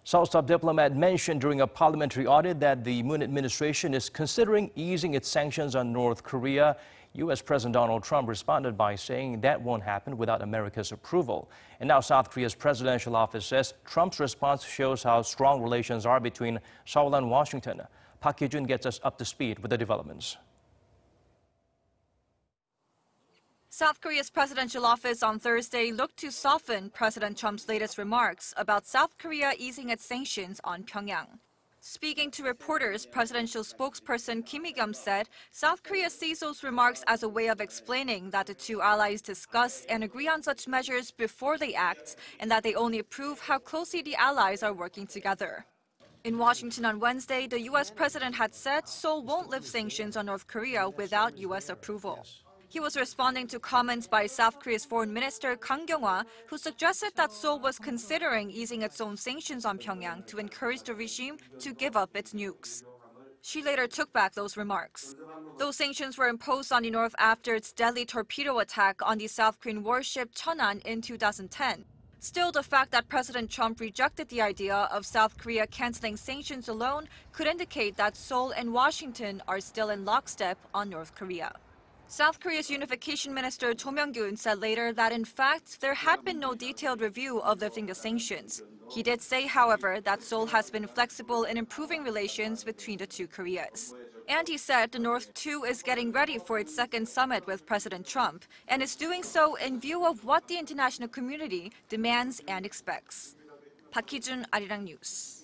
Seoul's top diplomat mentioned during a parliamentary audit that the Moon administration is considering easing its sanctions on North Korea. U.S. President Donald Trump responded by saying that won't happen without America's approval. And now South Korea's presidential office says Trump's response shows how strong relations are between Seoul and Washington. Park Hee-jun gets us up to speed with the developments. South Korea's presidential office on Thursday looked to soften President Trump's latest remarks about South Korea easing its sanctions on Pyongyang. Speaking to reporters, presidential spokesperson Kim Eui-kyeom said South Korea sees those remarks as a way of explaining that the two allies discuss and agree on such measures before they act, and that they only prove how closely the allies are working together. In Washington on Wednesday, the U.S. president had said Seoul won't lift sanctions on North Korea without U.S. approval. He was responding to comments by South Korea's foreign minister Kang Kyung-hwa, who suggested that Seoul was considering easing its own sanctions on Pyongyang to encourage the regime to give up its nukes. She later took back those remarks. Those sanctions were imposed on the North after its deadly torpedo attack on the South Korean warship Cheonan in 2010. Still, the fact that President Trump rejected the idea of South Korea canceling sanctions alone could indicate that Seoul and Washington are still in lockstep on North Korea. South Korea's unification minister Cho Myung-kyun said later that in fact there had been no detailed review of lifting the sanctions. He did say, however, that Seoul has been flexible in improving relations between the two Koreas. And he said the North too is getting ready for its second summit with President Trump and is doing so in view of what the international community demands and expects. Park Hee-jun, Arirang News.